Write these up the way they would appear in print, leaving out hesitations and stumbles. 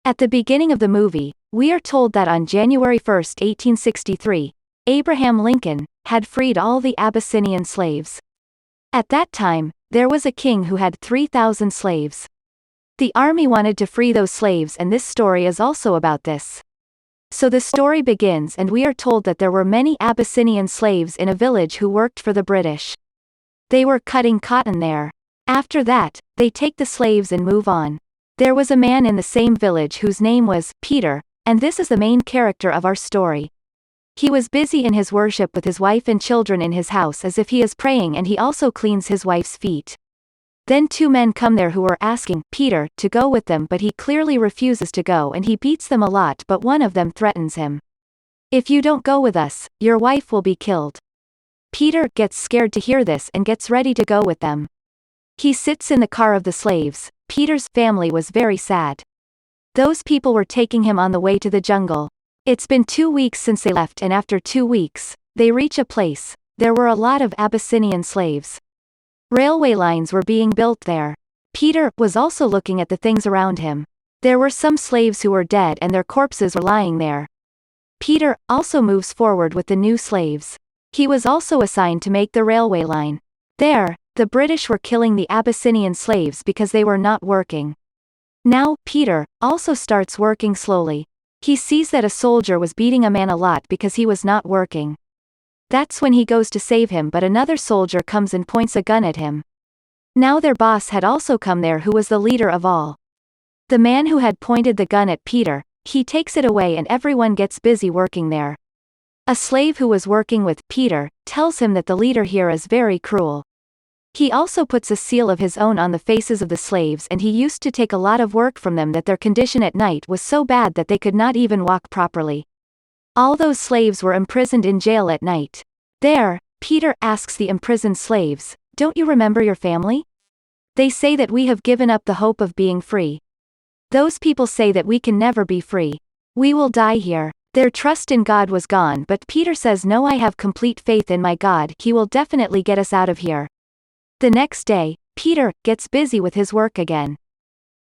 At the beginning of the movie, we are told that on January 1, 1863, Abraham Lincoln had freed all the Abyssinian slaves. At that time, there was a king who had 3,000 slaves. The army wanted to free those slaves, and this story is also about this. So the story begins, and we are told that there were many Abyssinian slaves in a village who worked for the British. They were cutting cotton there. After that, they take the slaves and move on. There was a man in the same village whose name was Peter, and this is the main character of our story. He was busy in his worship with his wife and children in his house as if he is praying, and he also cleans his wife's feet. Then two men come there who are asking Peter to go with them, but he clearly refuses to go, and he beats them a lot, but one of them threatens him. "If you don't go with us, your wife will be killed." Peter gets scared to hear this and gets ready to go with them. He sits in the car of the slaves. Peter's family was very sad. Those people were taking him on the way to the jungle. It's been 2 weeks since they left, and after 2 weeks, they reach a place. There were a lot of Abyssinian slaves. Railway lines were being built there. Peter was also looking at the things around him. There were some slaves who were dead and their corpses were lying there. Peter also moves forward with the new slaves. He was also assigned to make the railway line. There, the British were killing the Abyssinian slaves because they were not working. Now, Peter also starts working slowly. He sees that a soldier was beating a man a lot because he was not working. That's when he goes to save him, but another soldier comes and points a gun at him. Now their boss had also come there, who was the leader of all. The man who had pointed the gun at Peter, he takes it away and everyone gets busy working there. A slave who was working with Peter tells him that the leader here is very cruel. He also puts a seal of his own on the faces of the slaves, and he used to take a lot of work from them, that their condition at night was so bad that they could not even walk properly. All those slaves were imprisoned in jail at night. There, Peter asks the imprisoned slaves, "Don't you remember your family?" They say that we have given up the hope of being free. Those people say that we can never be free. We will die here. Their trust in God was gone, but Peter says, "No, I have complete faith in my God. He will definitely get us out of here." The next day, Peter gets busy with his work again.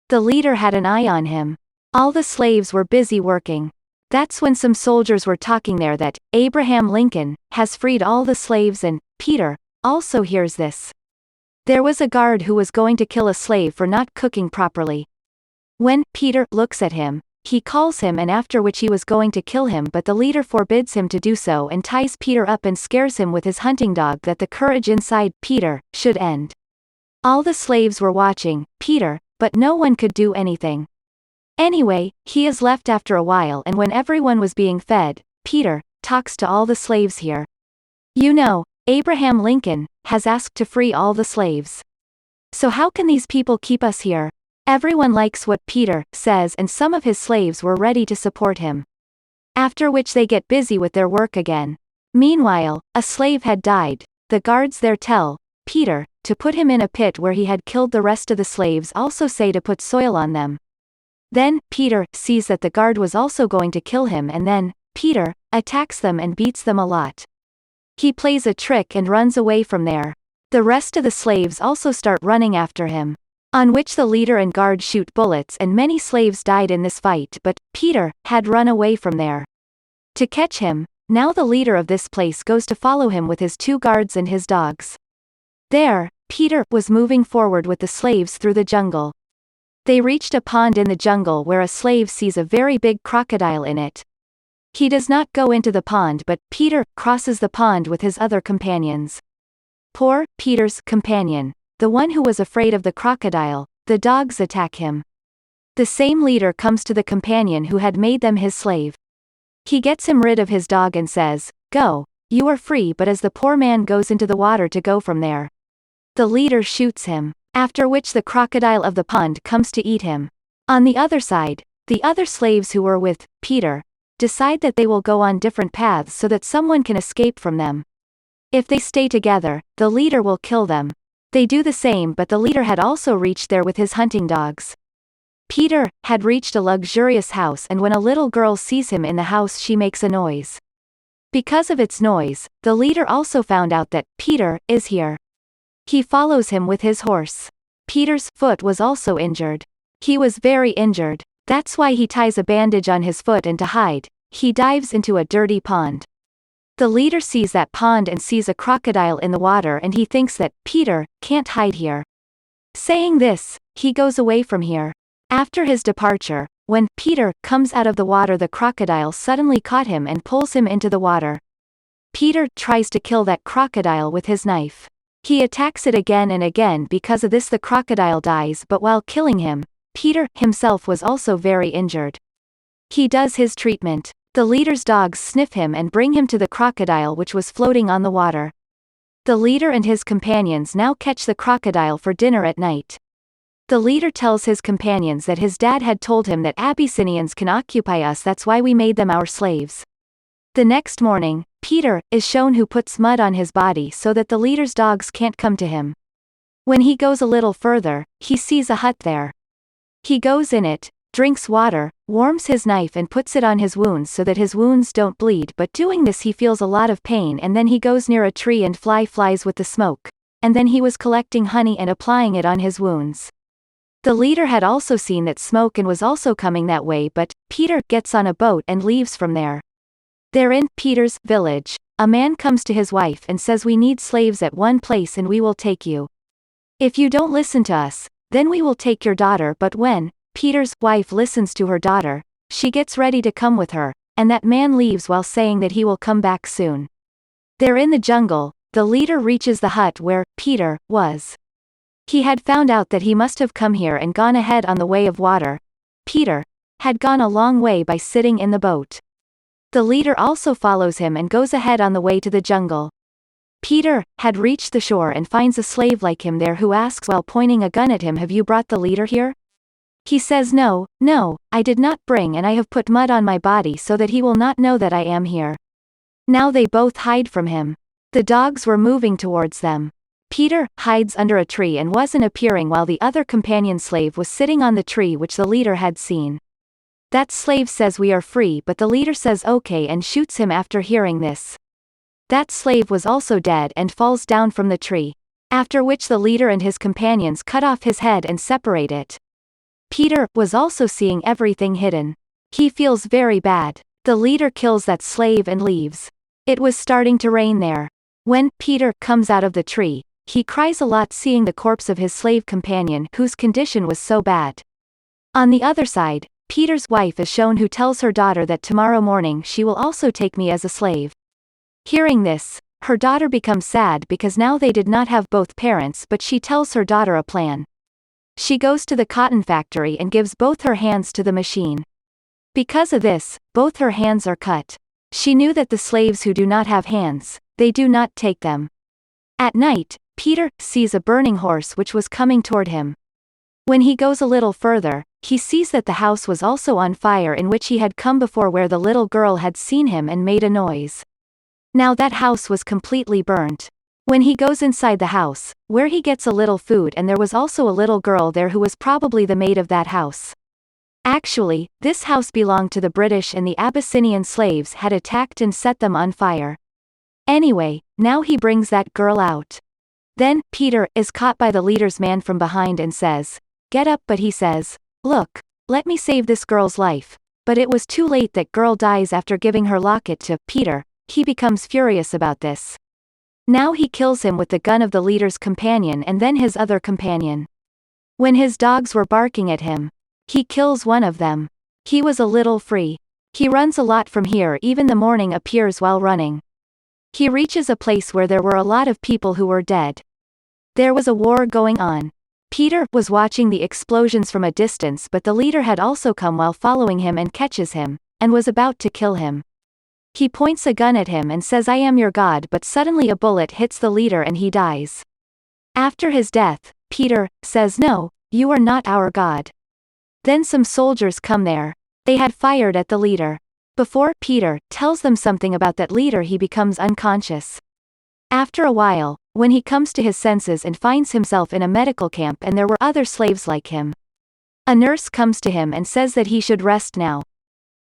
The leader had an eye on him. All the slaves were busy working. That's when some soldiers were talking there that Abraham Lincoln has freed all the slaves, and Peter also hears this. There was a guard who was going to kill a slave for not cooking properly. When Peter looks at him, he calls him, and after which he was going to kill him, but the leader forbids him to do so and ties Peter up and scares him with his hunting dog that the courage inside Peter should end. All the slaves were watching Peter, but no one could do anything. Anyway, he is left after a while, and when everyone was being fed, Peter talks to all the slaves here. "You know, Abraham Lincoln has asked to free all the slaves. So how can these people keep us here?" Everyone likes what Peter says, and some of his slaves were ready to support him. After which they get busy with their work again. Meanwhile, a slave had died. The guards there tell Peter to put him in a pit where he had killed the rest of the slaves, also say to put soil on them. Then Peter sees that the guard was also going to kill him, and then Peter attacks them and beats them a lot. He plays a trick and runs away from there. The rest of the slaves also start running after him. On which the leader and guard shoot bullets, and many slaves died in this fight, but Peter had run away from there. To catch him, now the leader of this place goes to follow him with his 2 guards and his dogs. There, Peter was moving forward with the slaves through the jungle. They reached a pond in the jungle where a slave sees a very big crocodile in it. He does not go into the pond, but Peter crosses the pond with his other companions. Poor Peter's companion, the one who was afraid of the crocodile, the dogs attack him. The same leader comes to the companion who had made them his slave. He gets him rid of his dog and says, "Go, you are free," but as the poor man goes into the water to go from there, the leader shoots him, after which the crocodile of the pond comes to eat him. On the other side, the other slaves who were with Peter decide that they will go on different paths so that someone can escape from them. If they stay together, the leader will kill them. They do the same, but the leader had also reached there with his hunting dogs. Peter had reached a luxurious house, and when a little girl sees him in the house, she makes a noise. Because of its noise, the leader also found out that Peter is here. He follows him with his horse. Peter's foot was also injured. He was very injured. That's why he ties a bandage on his foot, and to hide, he dives into a dirty pond. The leader sees that pond and sees a crocodile in the water, and he thinks that Peter can't hide here. Saying this, he goes away from here. After his departure, when Peter comes out of the water, the crocodile suddenly caught him and pulls him into the water. Peter tries to kill that crocodile with his knife. He attacks it again and again. Because of this, the crocodile dies, but while killing him, Peter himself was also very injured. He does his treatment. The leader's dogs sniff him and bring him to the crocodile, which was floating on the water. The leader and his companions now catch the crocodile for dinner at night. The leader tells his companions that his dad had told him that Abyssinians can occupy us, that's why we made them our slaves. The next morning, Peter is shown who puts mud on his body so that the leader's dogs can't come to him. When he goes a little further, he sees a hut there. He goes in it, drinks water, warms his knife and puts it on his wounds so that his wounds don't bleed, but doing this he feels a lot of pain, and then he goes near a tree and flies with the smoke, and then he was collecting honey and applying it on his wounds. The leader had also seen that smoke and was also coming that way, but Peter gets on a boat and leaves from there. There in Peter's village, a man comes to his wife and says, "We need slaves at one place and we will take you. If you don't listen to us, then we will take your daughter." But when Peter's wife listens to her daughter, she gets ready to come with her, and that man leaves while saying that he will come back soon. There in the jungle, the leader reaches the hut where Peter was. He had found out that he must have come here and gone ahead on the way of water. Peter had gone a long way by sitting in the boat. The leader also follows him and goes ahead on the way to the jungle. Peter had reached the shore and finds a slave like him there who asks while pointing a gun at him, "Have you brought the leader here?" He says, No, I did not bring, and I have put mud on my body so that he will not know that I am here." Now they both hide from him. The dogs were moving towards them. Peter hides under a tree and wasn't appearing, while the other companion slave was sitting on the tree which the leader had seen. That slave says, "We are free," but the leader says okay and shoots him after hearing this. That slave was also dead and falls down from the tree, after which the leader and his companions cut off his head and separate it. Peter was also seeing everything hidden. He feels very bad. The leader kills that slave and leaves. It was starting to rain there. When Peter comes out of the tree, he cries a lot seeing the corpse of his slave companion whose condition was so bad. On the other side, Peter's wife is shown, who tells her daughter that tomorrow morning she will also take me as a slave. Hearing this, her daughter becomes sad because now they did not have both parents, but she tells her daughter a plan. She goes to the cotton factory and gives both her hands to the machine. Because of this, both her hands are cut. She knew that the slaves who do not have hands, they do not take them. At night, Peter sees a burning horse which was coming toward him. When he goes a little further, he sees that the house was also on fire in which he had come before, where the little girl had seen him and made a noise. Now that house was completely burnt. When he goes inside the house, where he gets a little food, and there was also a little girl there who was probably the maid of that house. Actually, this house belonged to the British, and the Abyssinian slaves had attacked and set them on fire. Anyway, now he brings that girl out. Then, Peter is caught by the leader's man from behind and says, "Get up," but he says, "Look, let me save this girl's life." But it was too late. That girl dies after giving her locket to Peter. He becomes furious about this. Now he kills him with the gun of the leader's companion and then his other companion. When his dogs were barking at him, he kills one of them. He was a little free. He runs a lot from here. Even the morning appears while running. He reaches a place where there were a lot of people who were dead. There was a war going on. Peter was watching the explosions from a distance, but the leader had also come while following him and catches him, and was about to kill him. He points a gun at him and says, "I am your god," but suddenly a bullet hits the leader and he dies. After his death, Peter says, "No, you are not our god." Then some soldiers come there. They had fired at the leader. Before Peter tells them something about that leader, he becomes unconscious. After a while, when he comes to his senses and finds himself in a medical camp and there were other slaves like him, a nurse comes to him and says that he should rest now.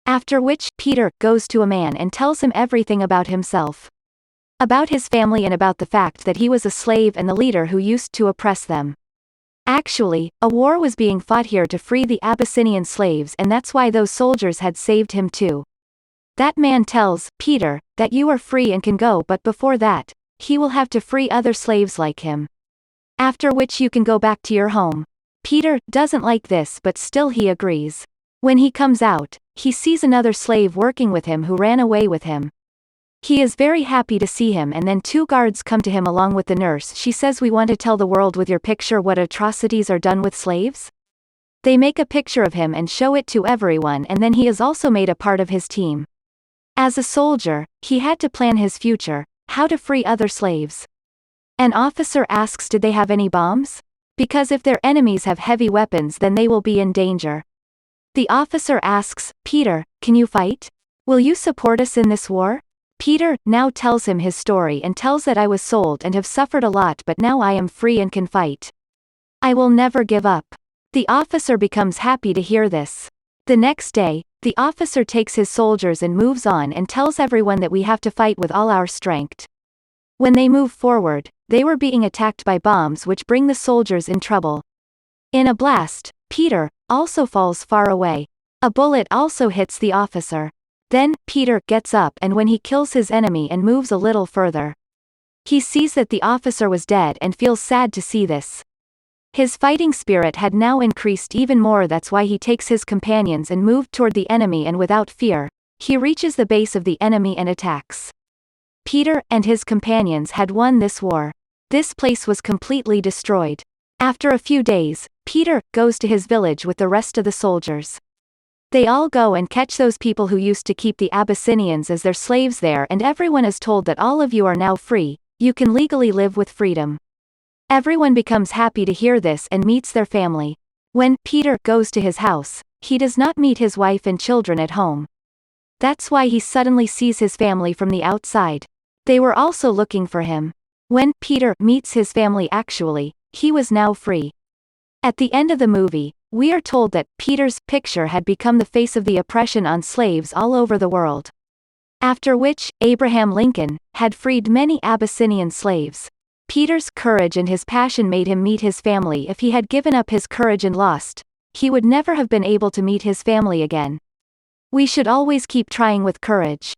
After which, Peter goes to a man and tells him everything about himself. About his family and about the fact that he was a slave and the leader who used to oppress them. Actually, a war was being fought here to free the Abyssinian slaves, and that's why those soldiers had saved him too. That man tells Peter that you are free and can go, but before that, he will have to free other slaves like him. After which you can go back to your home. Peter doesn't like this, but still he agrees. When he comes out, he sees another slave working with him who ran away with him. He is very happy to see him, and then 2 guards come to him along with the nurse. She says, "We want to tell the world with your picture what atrocities are done with slaves." They make a picture of him and show it to everyone, and then he is also made a part of his team. As a soldier, he had to plan his future, how to free other slaves. An officer asks, did they have any bombs? Because if their enemies have heavy weapons, then they will be in danger. The officer asks, Peter, can you fight? Will you support us in this war? Peter now tells him his story and tells that I was sold and have suffered a lot, but now I am free and can fight. I will never give up. The officer becomes happy to hear this. The next day, the officer takes his soldiers and moves on and tells everyone that we have to fight with all our strength. When they move forward, they were being attacked by bombs which bring the soldiers in trouble. In a blast, Peter also falls far away. A bullet also hits the officer. Then, Peter gets up, and when he kills his enemy and moves a little further, he sees that the officer was dead and feels sad to see this. His fighting spirit had now increased even more. That's why he takes his companions and moved toward the enemy, and without fear, he reaches the base of the enemy and attacks. Peter and his companions had won this war. This place was completely destroyed. After a few days, Peter goes to his village with the rest of the soldiers. They all go and catch those people who used to keep the Abyssinians as their slaves there, and everyone is told that all of you are now free, you can legally live with freedom. Everyone becomes happy to hear this and meets their family. When Peter goes to his house, he does not meet his wife and children at home. That's why he suddenly sees his family from the outside. They were also looking for him. When Peter meets his family, actually, he was now free. At the end of the movie, we are told that Peter's picture had become the face of the oppression on slaves all over the world. After which, Abraham Lincoln had freed many Abyssinian slaves. Peter's courage and his passion made him meet his family. If he had given up his courage and lost, he would never have been able to meet his family again. We should always keep trying with courage.